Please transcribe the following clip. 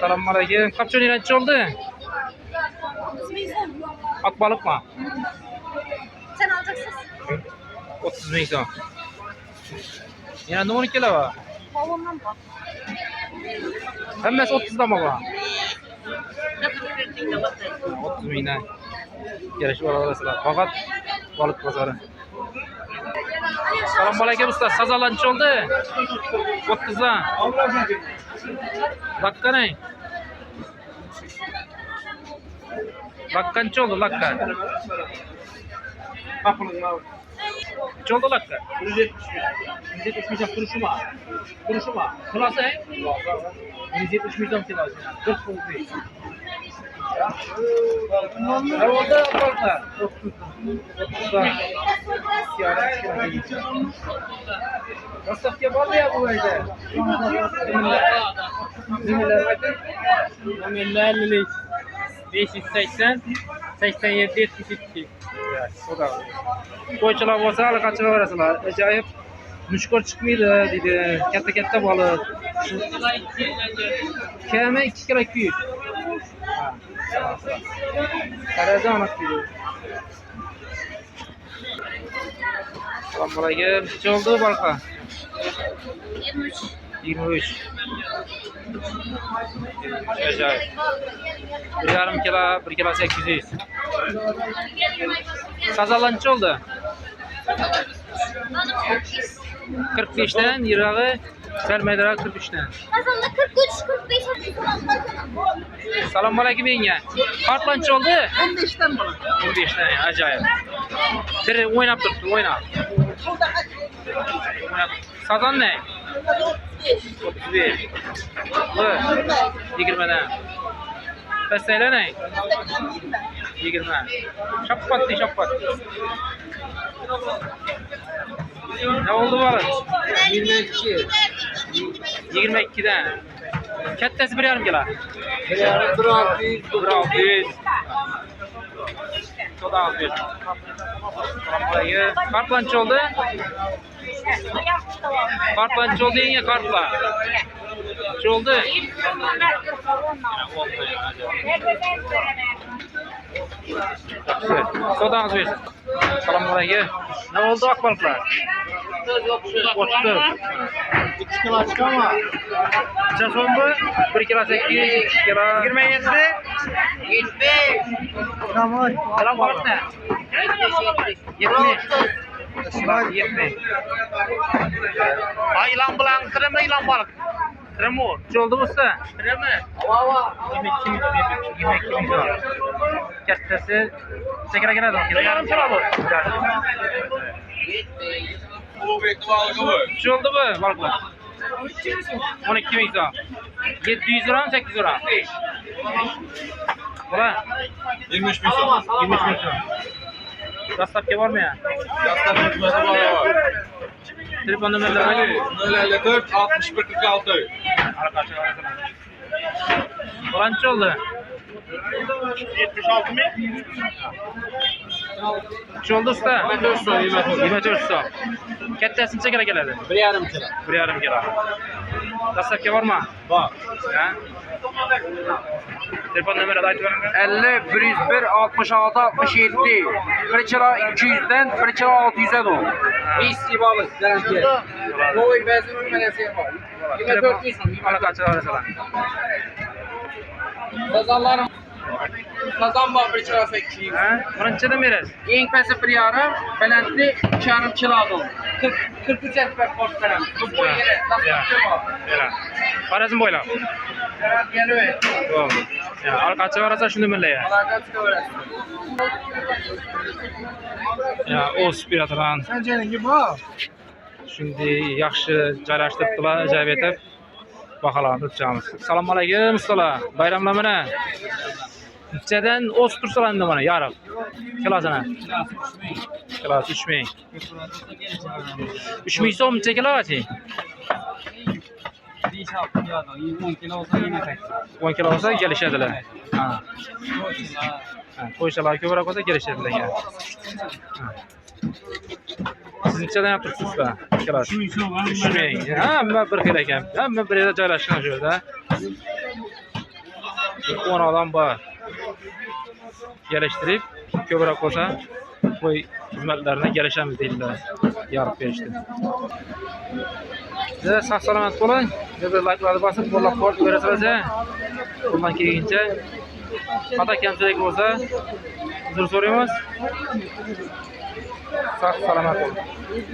Selamünaleyküm. Kaç lira oldu? Akbalık mı? Sen alacaksın. 30 bin son. Yine ne 12 kilo var? Babamdan bak. Hemmesi 30'da mı var? 30 binden. Gelişi var arasında. Fakat balık pazarı. Selamünaleyküm usta. Sazalanç oldu. 30'da. Dakika ne? Lakkanç oldu lakka. Kaç oldu lakka? 170 kuruşu mu? Kuruşu mu? Kulası he? 170 milyon kilosu. 40 oldu. Ne oldu balıklar? 30'da. Nasıl var mı ya bu evde? Zimmiler bakın. Zimmiler 50'lik. 580, 87, 72. O da. Koyçalar olsa alakaçılar arasılar. Acayip müşkür çıkmıyordu dedi. Katta balık. Keme 2 kilo 200. Karaca anak dedi. Selamünaleyküm. Kaç oldu balıklar? 23. 23. Acayip. 1,5 kilo, 1 kilo 800. Sazalanç oldu. 45'ten, yırağı Sermedara 43'ten. Kazanda 43, 45. Selamünaleyküm yenge. Kartlanç oldu. 15'ten bana. 15'ten, acayip. Bir oynap dursun, oynap. Sazan ne? 35. Bu 20'den. Pesele ne? 20. Şappat. Ne oldu balık? 22. 22'den. Kettesi 1,5 kilo. 1,600. Çok az bir. Kartlanç oldu. Kartlanç oldu yenge kartla. Kaç oldu? Soda az bir. Selamünaleyküm. Ne oldu akbalıklar? 34. 3 kilo açık ama. Kaça sondu? 1 kilo 800, 2 kilo 27. 70. Selam balık ne? 70. 70. Ilan bilan kirimi ilan balık. Kirimi o. Kaç oldu usta? Kirimi. Ava. 22 milyon. Kattasi sekire geladi. 1,5 kilo bu. Kaç oldu bu balıklar? 12 milyon. 700 lira mı 800 lira? Ulan. 23 milyon. 23 milyon. Dastlapki var mı ya? Yaslar hizmeti var. Telefon numarları 054 61 46. Arkadaşlar arasına. Kaç oldu? 76 mı? Kaç oldu usta? 24 usta. Kattasi necha kilo keladi? 1,5 kilo. 1,5 kilo. Dastlapki var mı? Var. Ha? Telefon numarası aytib bering. 50 101 66 67 1 kilo 200'den 1 kilo 600'e doğru. İsti balık garanti. Boy bezin ölmesi var. 24 milyon. Arkadaşlar arasına. Sazanlarım. Sazan var 1 kilo 800. Ha? Birinchidan berasiz. Eng pesi 1,5, balandli 2,5 kilo doğru. 43 ekmek boş veren. Bu boy yere. Bera. Qarazim bo'ylab. Geliyor. Bo'ldi. Ya, arkadaşlar arasına shuni billayman. Alakası öğrensin. Ya, o'sib beradigan. Sence bu? Shunday yaxshi joylashtiribdilar, ajoyib etib. Baholarni o'tamiz. Assalomu alaykum ustalar. Bayramlar mana. Nechadan o'sib tursalar endi mana yarib. Kilosini. Kilosi 3 ming. 3 ming so'm necha kilosi? 10 kilo olsa yine kaç. 10 kilo olsa kelishadilar. Ha. Qo'yshalar ko'proq bo'lsa kelishadilar. Sizinchadan ham turibsizlar. Ikkalasi. Tushmang. Hamma bir xil ekan. Hamma bir yerda joylashgan shu yerda. 10 odam bor. Geliştirip ko'proq bo'lsa qo'y xizmatlarini gelishamiz deydilar. Yorib berishdi. Siz sog' salomat bo'ling. Bir like bosib, qo'llab-quvvat berasizlar. Bundan keyincha xato kamchilik bo'lsa uzr so'raymiz. Sog' salomat bo'ling.